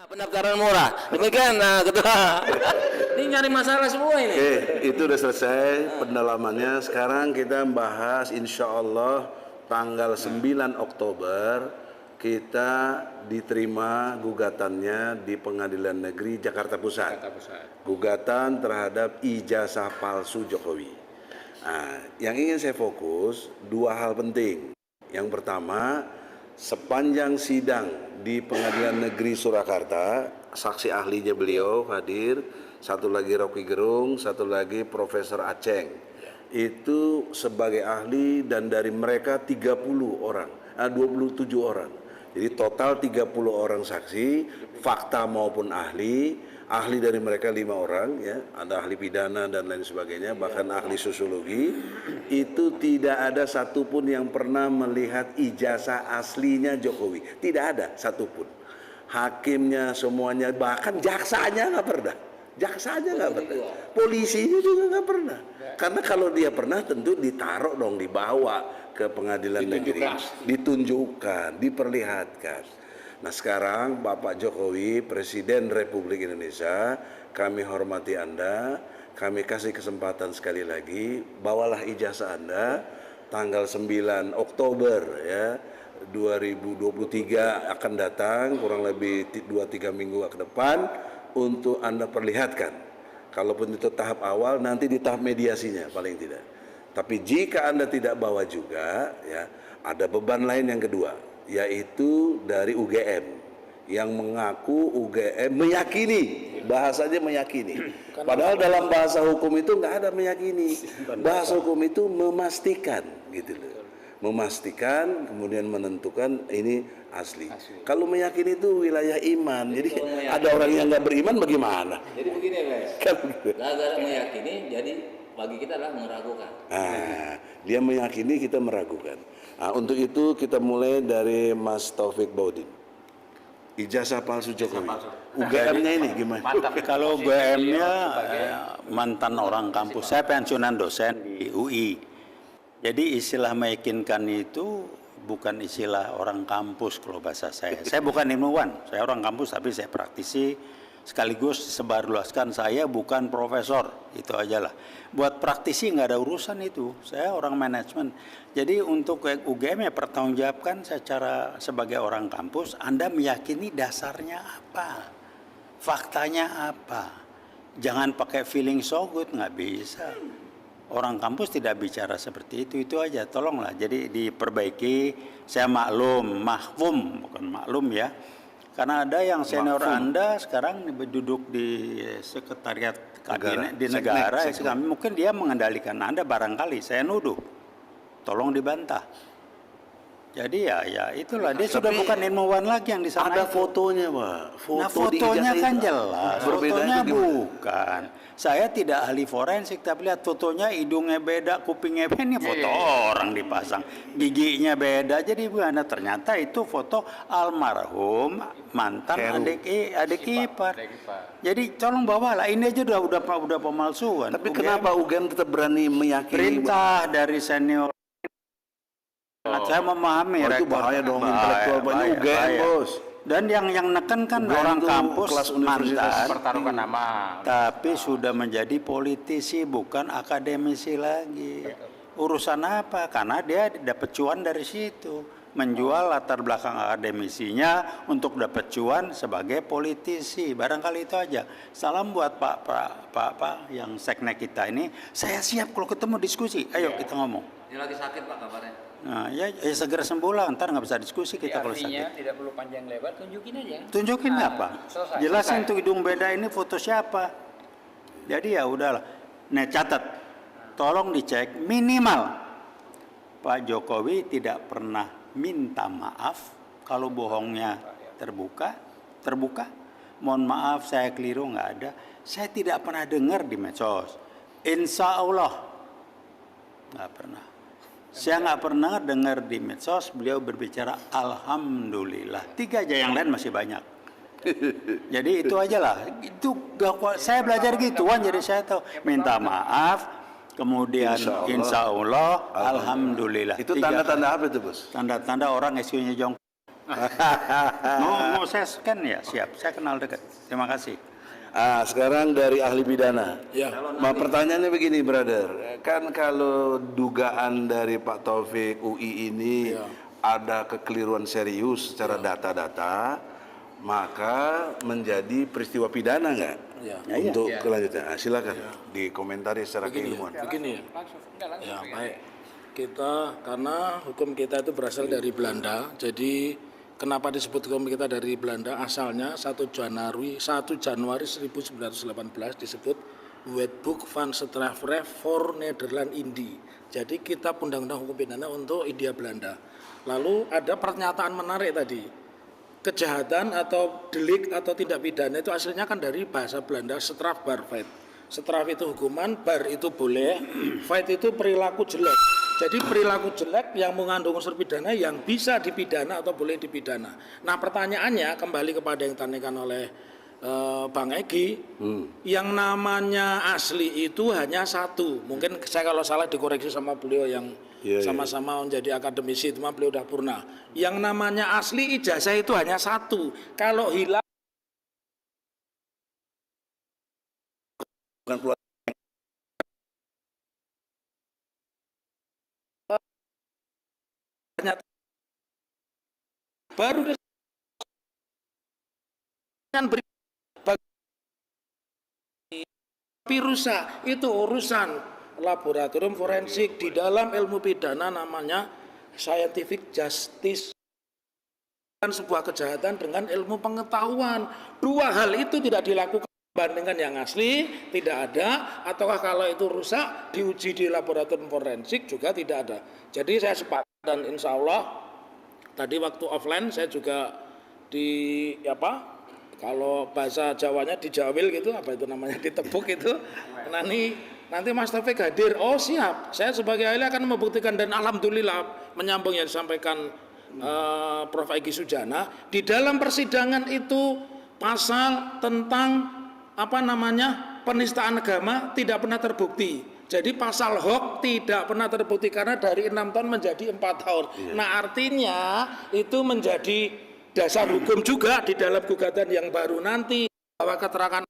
Pendaftaran murah. Demikian Ketua. Ini nyari masalah semua ini. Oke, itu udah selesai pendalamannya. Sekarang kita membahas insya Allah tanggal 9 Oktober kita diterima gugatannya di Pengadilan Negeri Jakarta Pusat. Gugatan terhadap ijazah palsu Jokowi. Nah, yang ingin saya fokus dua hal penting. Yang pertama, sepanjang sidang di Pengadilan Negeri Surakarta, saksi ahlinya beliau hadir, satu lagi Rocky Gerung, satu lagi Profesor Aceng. Itu sebagai ahli dan dari mereka 27 orang. Jadi total 30 orang saksi, fakta maupun ahli dari mereka 5 orang, ya, ada ahli pidana dan lain sebagainya, bahkan ahli sosiologi. Itu tidak ada satupun yang pernah melihat ijazah aslinya Jokowi, tidak ada satupun. Hakimnya semuanya, bahkan jaksanya nggak pernah. Polisinya juga nggak pernah. Karena kalau dia pernah tentu ditaruh dong, dibawa ke pengadilan negeri, ditunjukkan, diperlihatkan. Nah sekarang Bapak Jokowi, Presiden Republik Indonesia, kami hormati Anda, kami kasih kesempatan sekali lagi, bawalah ijazah Anda tanggal 9 Oktober ya 2023 akan datang, kurang lebih 2-3 minggu ke depan untuk Anda perlihatkan. Kalaupun itu tahap awal, nanti di tahap mediasinya paling tidak. Tapi jika Anda tidak bawa juga, ya ada beban lain yang kedua, yaitu dari UGM yang mengaku UGM meyakini, bahasanya meyakini. Padahal dalam bahasa hukum itu nggak ada meyakini. Bahasa hukum itu memastikan, gitu loh. Memastikan, kemudian menentukan ini asli. Kalau meyakini itu wilayah iman. Jadi ada orang yang nggak beriman bagaimana? Jadi begini, Mas. Gara-gara meyakini, jadi bagi kita adalah meragukan. Dia meyakini, kita meragukan. Nah, untuk itu kita mulai dari Mas Taufik Baudin. Ijazah palsu Jokowi. UGM-nya ini gimana? Mantap. Kalau UGM-nya mantan orang kampus. Saya pensiunan dosen di UI. Jadi istilah meyakinkan itu bukan istilah orang kampus kalau bahasa saya. Saya bukan ilmuwan, saya orang kampus tapi saya praktisi sekaligus sebarluaskan saya bukan profesor, itu aja lah. Buat praktisi nggak ada urusan itu, saya orang manajemen. Jadi untuk UGM ya pertanggungjawabkan secara sebagai orang kampus, Anda meyakini dasarnya apa, faktanya apa. Jangan pakai feeling so good, nggak bisa. Orang kampus tidak bicara seperti itu aja, tolonglah. Jadi diperbaiki, saya mahfum, bukan maklum ya. Karena ada yang senior Anda sekarang duduk di sekretariat kabinet di negara, mungkin dia mengendalikan Anda barangkali, saya nuduh. Tolong dibantah. Jadi ya itulah, dia sudah bukan ilmuwan lagi yang di sana. Ada fotonya, Pak. Fotonya kan jelas, fotonya bukan. Saya tidak ahli forensik, tapi lihat fotonya, hidungnya beda, kupingnya beda, ini foto orang dipasang, giginya beda. Jadi bukan, ternyata itu foto almarhum mantan adik ipar. Jadi tolong bawalah, ini aja udah pemalsuan. Tapi kenapa UGM tetap berani meyakini? Perintah dari senior. Saya memahami itu bahaya dong, intelektual banyak UGM, Bos. Dan yang neken kan orang kampus mantan, pertaruhkan nama. tapi sudah menjadi politisi, bukan akademisi lagi. Urusan apa? Karena dia dapat cuan dari situ, menjual latar belakang akademisinya untuk dapat cuan sebagai politisi. Barangkali itu aja. Salam buat Pak yang seknek kita ini. Saya siap kalau ketemu diskusi. Ayo kita ngomong. Dia lagi sakit Pak kabarnya. Nah, ya segera sembuh lah, ntar nggak bisa diskusi kita kalau sakit. Tidak perlu panjang lebar, tunjukin aja. Tunjukin apa? Selesai, Jelasin tuh hidung beda ini foto siapa. Jadi ya udahlah. Nah catat, tolong dicek minimal Pak Jokowi tidak pernah minta maaf kalau bohongnya terbuka. Mohon maaf saya keliru, nggak ada. Saya tidak pernah dengar di medsos. Insya Allah nggak pernah. Saya nggak pernah dengar di medsos beliau berbicara alhamdulillah. 3 aja, yang lain masih banyak. Jadi itu aja lah. Itu saya belajar gituan, jadi saya tahu minta maaf, kemudian insya Allah, alhamdulillah. Itu tanda-tanda apa itu, Bos? Tanda-tanda orang SQ-nya jongkok. Mau saya scan ya? Siap, saya kenal dekat. Terima kasih. Sekarang dari ahli pidana. Ya. Pertanyaannya begini, brother. Kan kalau dugaan dari Pak Taufik UI ini ada kekeliruan serius secara data-data, maka menjadi peristiwa pidana nggak? Ya. Untuk kelanjutan. Silakan dikomentari secara keilmuan. Begini ya. Langsung, enggak langsung. Ya, baik. Kita karena hukum kita itu berasal dari Belanda, jadi kenapa disebut hukum kita dari Belanda? Asalnya 1 Januari 1918 disebut Wetboek van Strafrecht voor Nederland Indie. Jadi kitab undang-undang hukum pidana untuk India Belanda. Lalu ada pernyataan menarik tadi. Kejahatan atau delik atau tindak pidana itu aslinya kan dari bahasa Belanda strafbarfeit. Straf itu hukuman, bar itu boleh, fight itu perilaku jelek. Jadi perilaku jelek yang mengandung unsur pidana yang bisa dipidana atau boleh dipidana. Nah pertanyaannya kembali kepada yang ditanyakan oleh Bang Egy, yang namanya asli itu hanya satu. Mungkin saya kalau salah dikoreksi sama beliau yang sama-sama menjadi akademisi, cuma beliau udah purna. Yang namanya asli ijazah itu hanya satu. Kalau hilang Bukan keluar. baru dengan tapi rusak itu urusan laboratorium forensik. Di dalam ilmu pidana namanya scientific justice, dan sebuah kejahatan dengan ilmu pengetahuan. Dua hal itu tidak dilakukan bandingkan yang asli tidak ada, ataukah kalau itu rusak diuji di laboratorium forensik juga tidak ada. Jadi saya sepakat, dan insya Allah tadi waktu offline saya juga di kalau bahasa Jawanya dijawil gitu, apa itu namanya, ditepuk itu. Nanti Mas Taufik hadir. Oh siap, saya sebagai ahli akan membuktikan, dan alhamdulillah menyambung yang disampaikan Prof. Egy Sujana di dalam persidangan itu pasal tentang penistaan agama tidak pernah terbukti. Jadi pasal hoax tidak pernah terbukti karena dari 6 tahun menjadi 4 tahun. Nah artinya itu menjadi dasar hukum juga di dalam gugatan yang baru nanti, bahwa keterangan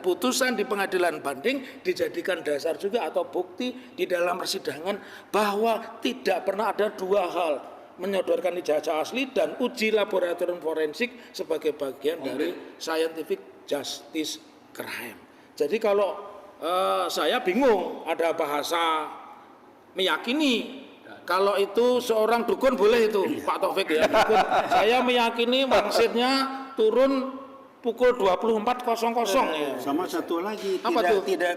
putusan di pengadilan banding dijadikan dasar juga atau bukti di dalam persidangan bahwa tidak pernah ada dua hal, menyodorkan ijazah asli dan uji laboratorium forensik sebagai bagian dari scientific justice crime. Jadi kalau saya bingung, ada bahasa meyakini kalau itu seorang dukun boleh itu Pak Taufik ya, dukun. Saya meyakini wangsitnya turun pukul 24.00 ya. Sama satu lagi, Apa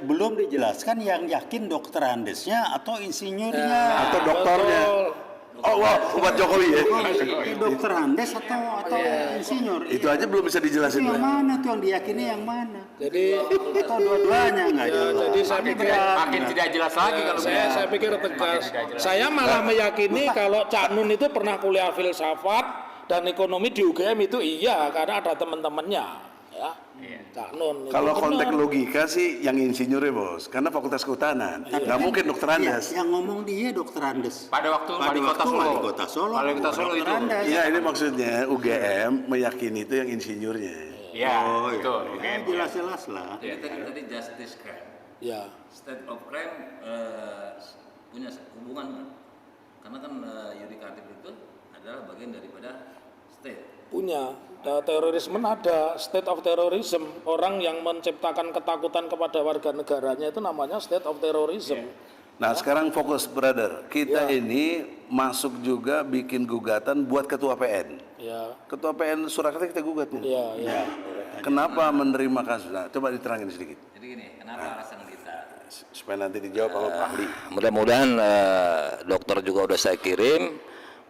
belum dijelaskan yang yakin dokter Andesnya atau insinyurnya Atau doktornya. Betul. Oh wah, buat Jokowi ya. dokter Andes atau insinyur. Itu aja belum bisa dijelasin. Yang Pak. mana tuh yang diyakini yang mana? Jadi Atau dua-duanya nggak jelas. jadi saya pikir Makin tidak jelas lagi kalau saya pikir tegas. Saya malah meyakini kalau Cak Nun itu pernah kuliah filsafat dan ekonomi di UGM itu iya, karena ada teman-temannya ya. Cak Nun itu Kalau benar. konteks logika sih yang insinyurnya bos, karena fakultas kehutanan. Nggak mungkin dokter Andes. Yang ngomong dia dokter Andes. pada waktu Wali Kota Solo. Wali Kota Solo. Wali Kota Solo dokter itu. Andes. Iya ini maksudnya UGM meyakini itu yang insinyurnya. Ya, Oh, itu. iya. Jelas-jelas lah. Jadi tadi justice crime, Ya, state of crime punya hubungan kan? Karena kan yudikatif itu adalah bagian daripada state. punya. Terorisme ada state of terrorism, orang yang menciptakan ketakutan kepada warga negaranya itu namanya state of terrorism. Nah sekarang fokus brother, kita ini masuk juga bikin gugatan buat ketua PN. Ya, Ketua PN Surakarta kita gugat nih. ya. Kenapa menerima kasus? Nah, coba diterangin sedikit Jadi gini, kenapa alasan kita? supaya nanti dijawab sama Pak ahli. Mudah-mudahan dokter juga udah saya kirim.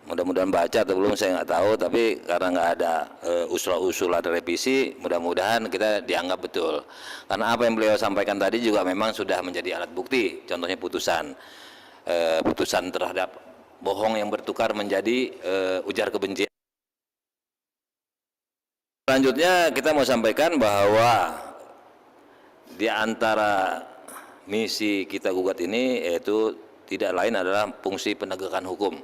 Mudah-mudahan baca atau belum saya nggak tahu, tapi karena nggak ada usul-usulan revisi, mudah-mudahan kita dianggap betul. Karena apa yang beliau sampaikan tadi juga memang sudah menjadi alat bukti. Contohnya putusan terhadap bohong yang bertukar menjadi ujar kebencian. Selanjutnya kita mau sampaikan bahwa di antara misi kita gugat ini yaitu tidak lain adalah fungsi penegakan hukum,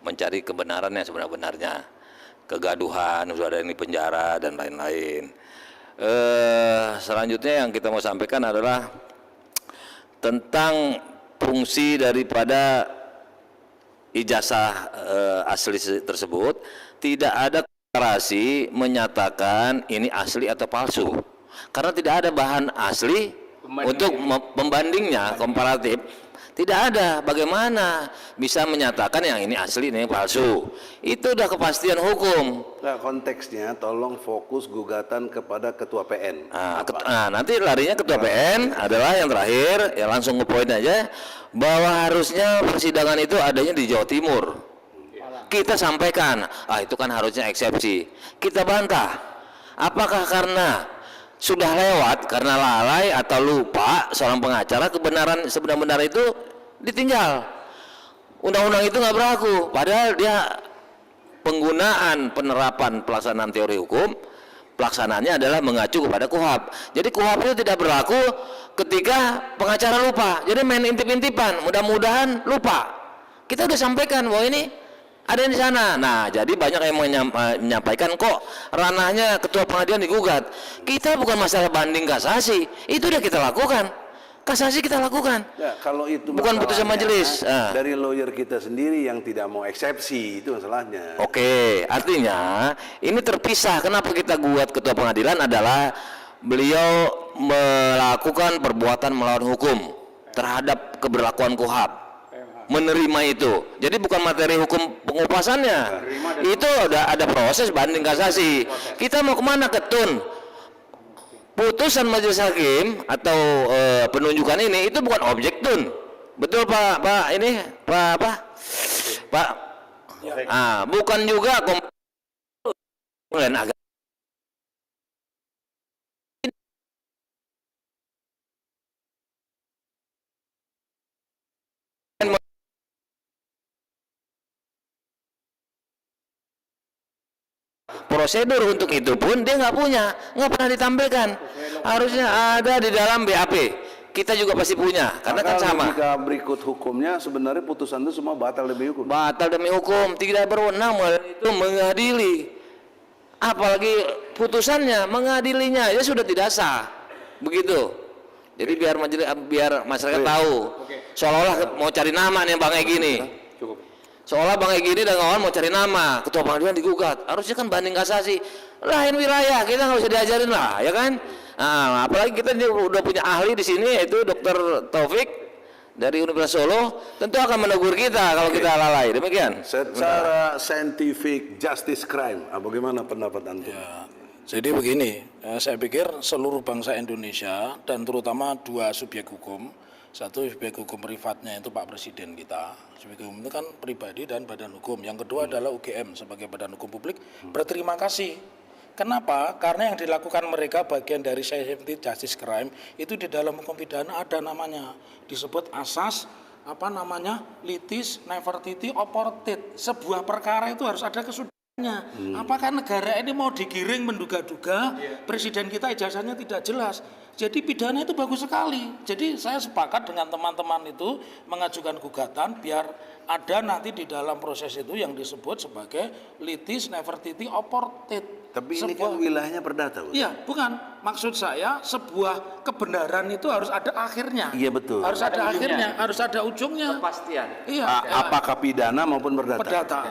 mencari kebenaran yang sebenar-benarnya. kegaduhan, sudah ada yang di penjara dan lain-lain. Selanjutnya yang kita mau sampaikan adalah tentang fungsi daripada ijazah asli tersebut. Tidak ada deklarasi menyatakan ini asli atau palsu, karena tidak ada bahan asli untuk pembandingnya, komparatif. Tidak ada. Bagaimana bisa menyatakan yang ini asli, ini palsu? Itu udah kepastian hukum. Nah, konteksnya tolong fokus gugatan kepada ketua PN. Nanti larinya ketua PN adalah yang terakhir, ya langsung ke poin aja, bahwa harusnya persidangan itu adanya di Jawa Timur. Kita sampaikan, itu kan harusnya eksepsi. Kita bantah. Apakah karena sudah lewat, karena lalai atau lupa seorang pengacara, kebenaran sebenar-benar itu ditinggal. Undang-undang itu nggak berlaku, padahal dia penggunaan penerapan pelaksanaan teori hukum, pelaksanaannya adalah mengacu kepada KUHP. Jadi KUHP itu tidak berlaku ketika pengacara lupa. Jadi main intip-intipan, mudah-mudahan lupa. Kita udah sampaikan bahwa ini ada di sana. Nah, jadi banyak yang menyampaikan kok ranahnya ketua pengadilan digugat. Kita bukan masalah banding kasasi, itu udah kita lakukan. Kasasi kita lakukan. Ya, kalau itu bukan putusan majelis. Dari lawyer kita sendiri yang tidak mau eksepsi, itu masalahnya. Oke, artinya ini terpisah. Kenapa kita gugat ketua pengadilan adalah beliau melakukan perbuatan melawan hukum terhadap keberlakuan KUHP. Menerima itu, jadi bukan materi hukum pengupasannya, itu ada proses banding kasasi. Kita mau kemana? Ke TUN. Putusan majelis hakim atau penunjukan ini itu bukan objek TUN, betul Pak ini Pak bukan juga agak prosedur untuk itu pun dia nggak pernah ditampilkan. Harusnya ada di dalam BAP. Kita juga pasti punya, karena kan sama. Jika berikut hukumnya, sebenarnya putusan itu semua batal demi hukum. Batal demi hukum, tidak berwenang itu mengadili. Apalagi putusannya, mengadilinya ya sudah tidak sah. Begitu. Jadi biar masyarakat tahu. Seolah-olah mau cari nama nih Bang Egy nih. Seolah Bang Egy dan kawan mau cari nama, ketua pengadilan digugat. Harusnya kan banding kasasi. Lain wilayah, kita nggak usah diajarin lah, ya kan? Nah, apalagi kita udah punya ahli di sini, yaitu Dr. Taufik dari Universitas Solo, tentu akan menegur kita kalau kita lalai. Demikian. Secara scientific justice crime, bagaimana pendapat Anda? Ya, jadi begini, saya pikir seluruh bangsa Indonesia dan terutama dua subjek hukum, satu subjek hukum privatnya itu Pak Presiden kita, subjek hukum itu kan pribadi dan badan hukum. Yang kedua adalah UGM sebagai badan hukum publik. Berterima kasih. Kenapa? Karena yang dilakukan mereka bagian dari scientific justice crime itu di dalam hukum pidana ada namanya, disebut asas litis nevertiti oportit. Sebuah perkara itu harus ada kesudahannya. Apakah negara ini mau digiring menduga-duga presiden kita ijazahnya tidak jelas? Jadi pidana itu bagus sekali. Jadi saya sepakat dengan teman-teman itu mengajukan gugatan biar ada nanti di dalam proses itu yang disebut sebagai litis nevertiti oportit. Tapi ini kan wilayahnya perdata. Iya, bukan. Maksud saya sebuah kebenaran itu harus ada akhirnya. Iya betul. Harus ada akhirnya, harus ada ujungnya. Kepastian. Iya. Apakah pidana maupun perdata? Perdata.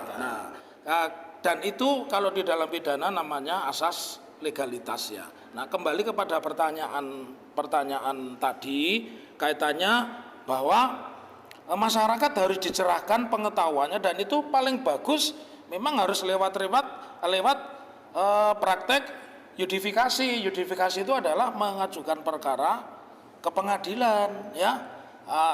Dan itu kalau di dalam pidana namanya asas legalitas ya. Nah, kembali kepada pertanyaan tadi kaitannya bahwa masyarakat harus dicerahkan pengetahuannya dan itu paling bagus memang harus lewat praktek yudifikasi. Yudifikasi itu adalah mengajukan perkara ke pengadilan ya.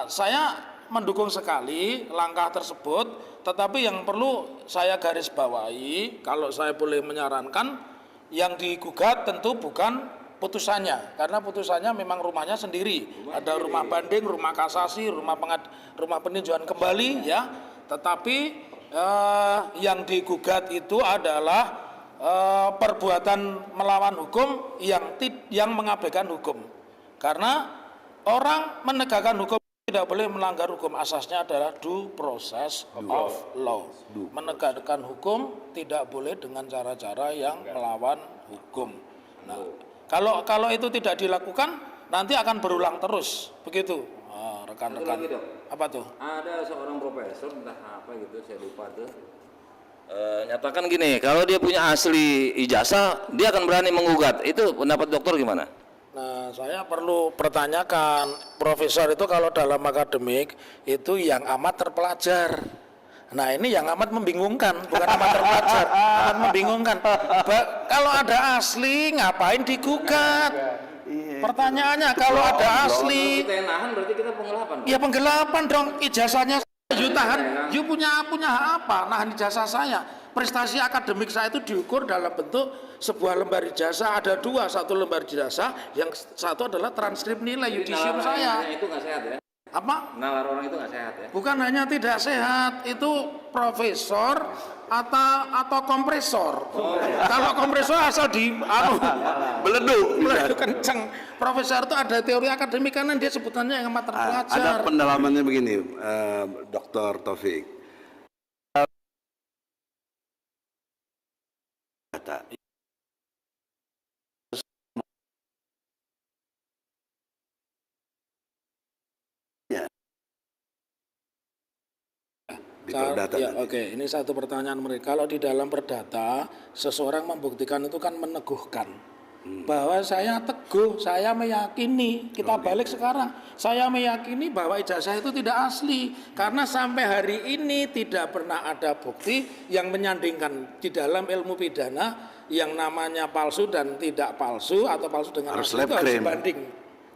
Saya mendukung sekali langkah tersebut, tetapi yang perlu saya garis bawahi kalau saya boleh menyarankan yang digugat tentu bukan putusannya, karena putusannya memang rumahnya sendiri. Ada rumah banding, rumah kasasi, rumah peninjauan kembali ya. Tetapi yang digugat itu adalah perbuatan melawan hukum yang mengabaikan hukum. Karena orang menegakkan hukum tidak boleh melanggar hukum. Asasnya adalah due process of law. Menegakkan hukum tidak boleh dengan cara-cara yang melawan hukum. Nah, kalau itu tidak dilakukan, nanti akan berulang terus, begitu. Rekan-rekan. Apa tuh? Ada seorang profesor entah apa gitu, saya lupa tuh. Nyatakan gini, kalau dia punya asli ijazah, dia akan berani menggugat. Itu pendapat dokter gimana? Nah, saya perlu pertanyakan, profesor itu kalau dalam akademik itu yang amat terpelajar. Nah, ini yang amat membingungkan, bukan amat terpelajar, amat membingungkan. Kalau ada asli, ngapain digugat? Pertanyaannya, kalau ada asli, Kita yang nahan berarti kita penggelapan. ya penggelapan dong, ijazahnya you tahan, you punya hak apa? Nahan ijazah saya. Prestasi akademik saya itu diukur dalam bentuk sebuah lembar ijazah, ada dua, satu lembar ijazah, yang satu adalah transkrip nilai yudisium saya. Itu nggak sehat ya? Apa? Nalar orang itu nggak sehat ya? Bukan hanya tidak sehat, itu profesor atau kompresor. Kalau kompresor asal di beleduk kenceng. Profesor itu ada teori akademik karena dia sebutannya yang amat terpelajar. Ada pendalamannya begini, Dr. Taufik. Di perdata Ya, nanti. oke, ini satu pertanyaan mereka. Kalau di dalam perdata, seseorang membuktikan itu kan meneguhkan bahwa saya teguh, saya meyakini. Kita balik sekarang, saya meyakini bahwa ijazah itu tidak asli karena sampai hari ini tidak pernah ada bukti yang menyandingkan di dalam ilmu pidana yang namanya palsu dan tidak palsu atau palsu dengan Harus asli lab itu harus claim. dibanding.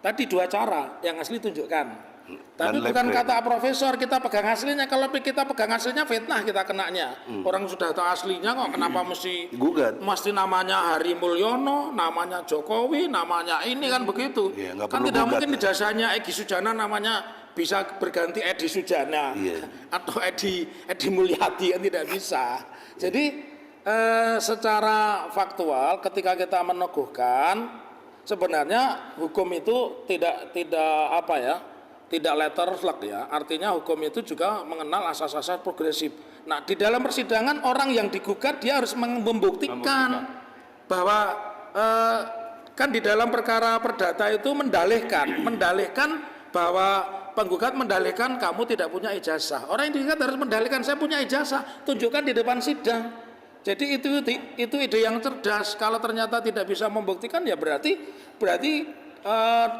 Tadi dua cara, yang asli tunjukkan. Tapi Dan bukan lab kata profesor kita pegang aslinya. Kalau kita pegang aslinya fitnah kita kenanya. Orang sudah tahu aslinya kok kenapa mesti Gugat. mesti namanya Hari Mulyono, namanya Jokowi, namanya ini kan begitu. Iya, nggak Kan perlu tidak gugat. mungkin ijazahnya Egy Sujana namanya bisa berganti Edi Sujana Iya. atau Edi Mulyadi, kan tidak bisa. Jadi secara faktual ketika kita meneguhkan sebenarnya hukum itu tidak apa ya, tidak letter luck ya. Artinya hukum itu juga mengenal asas-asas progresif. Nah, di dalam persidangan orang yang digugat dia harus membuktikan bahwa kan di dalam perkara perdata itu mendalihkan bahwa penggugat mendalihkan kamu tidak punya ijazah. Orang yang digugat harus mendalihkan saya punya ijazah, tunjukkan di depan sidang. Jadi itu ide yang cerdas. Kalau ternyata tidak bisa membuktikan ya berarti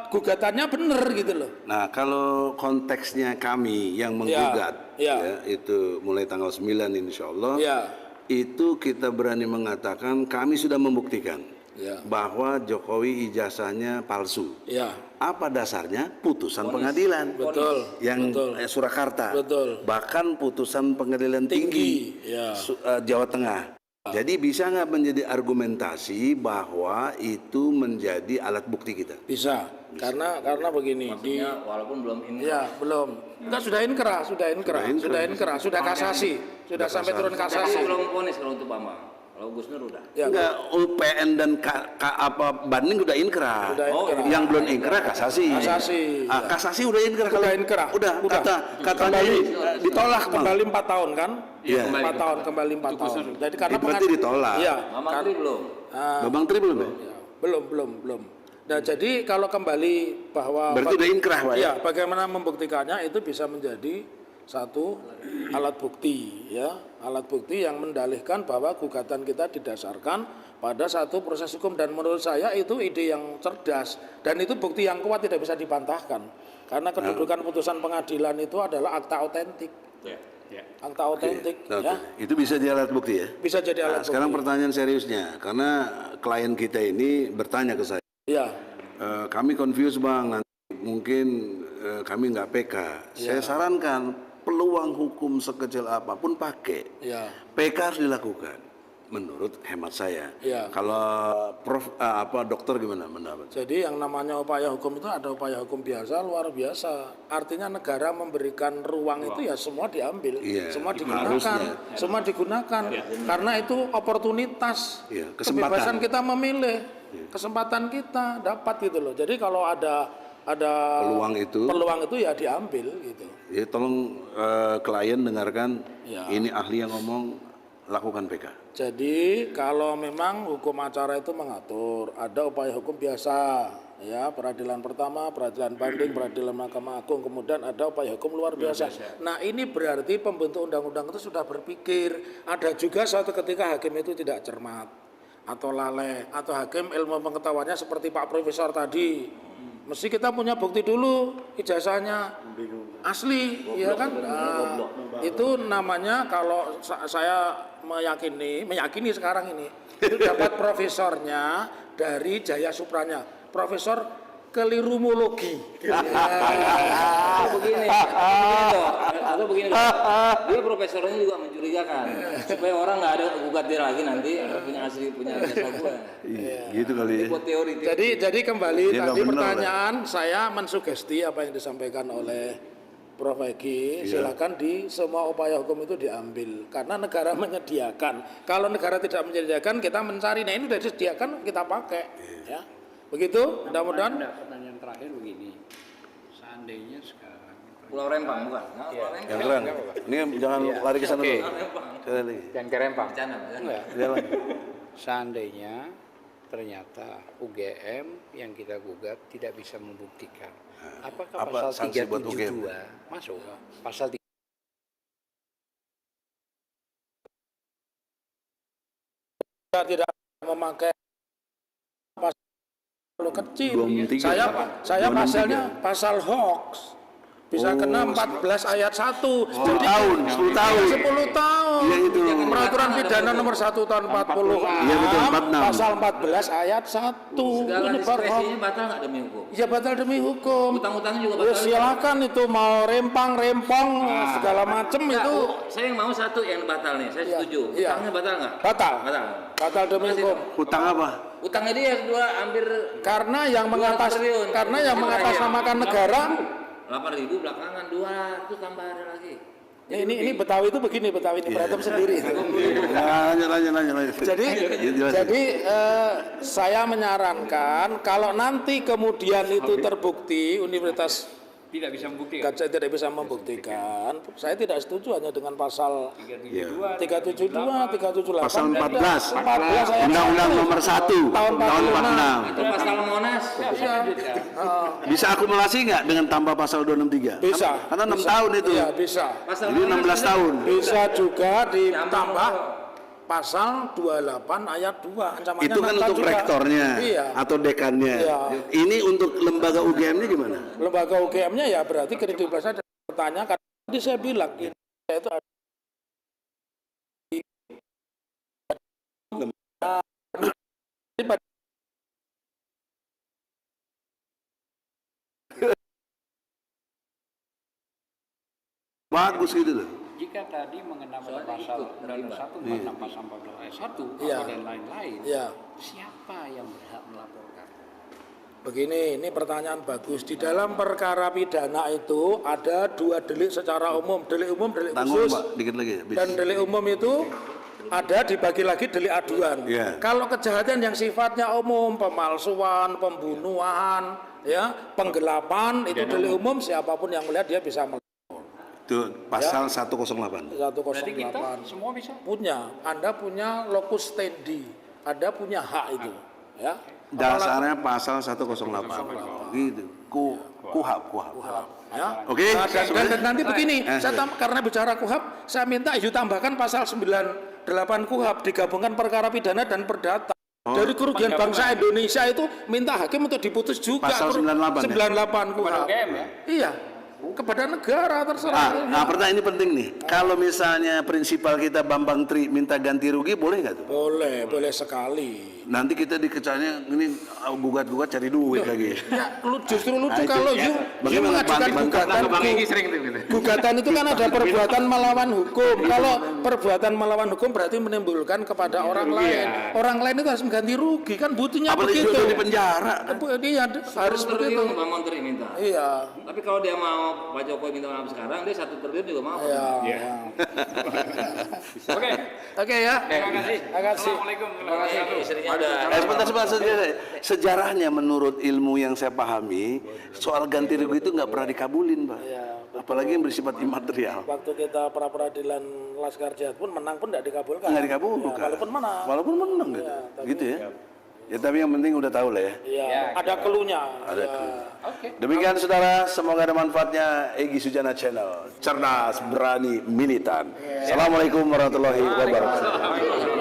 gugatannya benar gitu loh. Nah, kalau konteksnya kami yang menggugat, ya. itu mulai tanggal 9 insya Allah, Ya. itu kita berani mengatakan kami sudah membuktikan Ya. bahwa Jokowi ijazahnya palsu. Ya. Apa dasarnya? Putusan pengadilan. Betul. Yang betul. Surakarta. Betul. Bahkan putusan pengadilan tinggi, Ya. Jawa Tengah. Jadi bisa nggak menjadi argumentasi bahwa itu menjadi alat bukti kita? Bisa. Karena begini Maksudnya walaupun belum ini. ya belum. Enggak, sudah inkrah, sudah kasasi, sudah sampai turun Tapi kasasi. belum vonis kalau untuk Bambang. Kalau Gus Nur udah. Ya, Enggak, UPN dan banding udah inkrah. Sudah inkrah. Yang belum inkrah kasasi. Kasasi, ya. Kasasi udah inkrah. Udah inkrah. Udah. Udah. Katanya ditolak Bang. kembali 4 tahun kan? Iya. 4 tahun kembali 4 tahun. Jadi karena Berarti ditolak. Iya. Mama Tri belum. Babang Tri belum ya? Ya, belum. Nah, jadi kalau kembali bahwa Berarti udah inkrah Pak ya? ya, bagaimana membuktikannya itu bisa menjadi satu alat bukti ya, alat bukti yang mendalihkan bahwa gugatan kita didasarkan pada satu proses hukum, dan menurut saya itu ide yang cerdas dan itu bukti yang kuat, tidak bisa dibantahkan karena kedudukan putusan pengadilan itu adalah akta otentik. Akta otentik Oke. ya, Itu bisa jadi alat bukti ya? bisa jadi alat Nah, sekarang bukti. pertanyaan seriusnya, karena klien kita ini bertanya ke saya, Ya, kami confused Bang, nanti mungkin kami nggak PK. Saya sarankan peluang hukum sekecil apapun pakai. ya. PK harus dilakukan, menurut hemat saya. Ya. Kalau dokter gimana pendapat? Jadi yang namanya upaya hukum itu ada upaya hukum biasa, luar biasa. Artinya negara memberikan ruang itu ya semua diambil, Iya, semua digunakan, harusnya. semua digunakan. Karena itu oportunitas, Iya, kesempatan. kebebasan kita memilih, kesempatan kita dapat gitu loh. Jadi kalau ada peluang itu ya diambil gitu. ya tolong klien dengarkan, Ya. ini ahli yang ngomong, lakukan PK. Jadi kalau memang hukum acara itu mengatur ada upaya hukum biasa, ya peradilan pertama, peradilan banding, peradilan Mahkamah Agung, kemudian ada upaya hukum luar biasa. Nah ini berarti pembentuk undang-undang itu sudah berpikir. Ada juga suatu ketika hakim itu tidak cermat atau lalai, atau hakim ilmu pengetahuannya seperti Pak Profesor tadi. Mesti kita punya bukti dulu ijazahnya asli, ya kan? Nah, itu namanya kalau saya meyakini sekarang ini itu dapat profesornya dari Jaya Supranya, Profesor Kelirumologi. Atau begini toh. Dia profesornya juga mencurigakan supaya orang nggak ada gugat dia lagi nanti punya jasa gue. Gitu kali ya. Buat teori. Jadi kembali Dia nggak tadi bener, pertanyaan saya mensugesti apa yang disampaikan oleh Prof. Egi, silakan di semua upaya hukum itu diambil karena negara menyediakan. Kalau negara tidak menyediakan kita mencari. Nah ini sudah disediakan kita pakai, ya. Begitu, mudah-mudahan. Pertanyaan terakhir begini, seandainya sekarang Pulau Rempang bukan? Nah, Pulau Rempang. Yang keren. Ini jangan lari ke sana dulu. Sekali lagi. dan ke Rempang, Bercanda. Jalan. seandainya ternyata UGM yang kita gugat tidak bisa membuktikan, apakah Apa pasal sanksi buat 372 masuk? Pasal Tidak memakai pasal kecil. 23. Saya pasalnya pasal hoax. Bisa kena 14 ayat 1. 10 tahun, 10 tahun. 10 tahun. Iya, itu. Peraturan pidana nomor 1 tahun 40. Iya, betul, 46. Pasal 14 ayat 1. Segala Ini baru hoax. diskresinya batal nggak demi hukum? Ya batal demi hukum. Utang-utangnya juga Ya, batal. silakan itu mau rempang, segala macem Enggak, itu saya yang mau satu yang batal nih, saya Iya, setuju. iya. Utangnya batal nggak? batal. Batal. Batal demi Terus hukum. Hutang apa? Utangnya dia dua hampir Karena yang 200 triliun. mengatasnamakan negara 8.000 belakangan 200 tambah ada lagi. ini Betawi itu begini, Betawi ini berantem sendiri. Lanjut. Jadi saya menyarankan kalau nanti kemudian itu terbukti Universitas tidak bisa membuktikan. Gajah tidak bisa membuktikan, saya tidak setuju hanya dengan pasal 372, 378, Pasal 14. 14 ayat Undang-Undang 1. nomor 1 Tahun tahun 46. Itu pasal Monas. Bisa akumulasi nggak dengan tambah pasal 263? Bisa. Karena 6 Bisa. tahun itu. Iya, bisa. Pasal Jadi 16 tahun. Bisa juga ditambah pasal 28 ayat 2 ancamannya Itu kan natal untuk juga. rektornya Iya. atau dekannya. Iya. Ini untuk lembaga UGM-nya gimana? Lembaga UGM-nya ya berarti kredibilitasnya bertanya karena tadi saya bilang Indonesia itu ada Bagus gitu loh. Jika tadi mengenai pasal Undang-Undang 1 pasal 14 ayat 1 Iya. dan lain-lain, ya. siapa yang berhak melaporkan? Begini, ini pertanyaan bagus. Di dalam perkara pidana itu ada 2 delik secara umum, delik umum, delik Tanggung khusus. Pak, dikit lagi. Habis. Dan delik umum itu ada dibagi lagi delik aduan. Iya. Kalau kejahatan yang sifatnya umum, pemalsuan, pembunuhan, ya, penggelapan itu delik umum, siapapun yang melihat dia bisa melapor. Itu pasal 108. 108 Berarti kita semua bisa. punya, Anda punya locus standi, Anda punya hak itu, ya. Dasarnya pasal 108. Gitu. Kuhab. Ya. Oke. Dan nanti begini, Eh, karena bicara KUHAP, saya minta Ibu tambahkan pasal 98 KUHAP digabungkan perkara pidana dan perdata. Dari kerugian bangsa Indonesia itu minta hakim untuk diputus juga. Pasal 98 ya? 98 KUHAP. UGM ya? Iya. Kepada negara terserah. Nah, pertanyaan ini penting nih. Kalau misalnya prinsipal kita Bambang Tri minta ganti rugi, boleh nggak tuh? Boleh sekali. Nanti kita dikecanya ini gugat-gugat cari duit lagi. Ya, justru lucu Nah, itu kalau ya. you Bagaimana mengajukan bantah gugatan. Gugatan itu kan ada perbuatan melawan hukum. Kalau perbuatan melawan hukum berarti menimbulkan kepada orang lain. Orang lain itu harus mengganti rugi, kan buktinya Apalagi begitu. sudah di penjara. Iya, harus begitu. Bang Menteri minta. Iya. Tapi kalau dia mau Pak Jokowi minta maaf sekarang, dia 1 triliun juga mau. Ya. Oke. Oke ya. Terima kasih. Terima kasih. Assalamualaikum. Terima kasih. Istrinya ada. Sebentar, sejarahnya menurut ilmu yang saya pahami, soal ganti rugi itu nggak pernah dikabulin, Pak. Ya, Apalagi yang bersifat imaterial. waktu kita pra peradilan Laskar Jihad pun menang pun tidak dikabulkan. Nggak dikabulkan. Ya, walaupun menang. Walaupun menang gitu. tapi- Gitu ya. Ya tapi yang penting udah tahu lah ya. Iya, ada keluhnya. Ada Ya. clue. Oke. Demikian saudara, semoga ada manfaatnya Egy Sujana Channel. Cerdas, berani, militan. Assalamualaikum warahmatullahi wabarakatuh.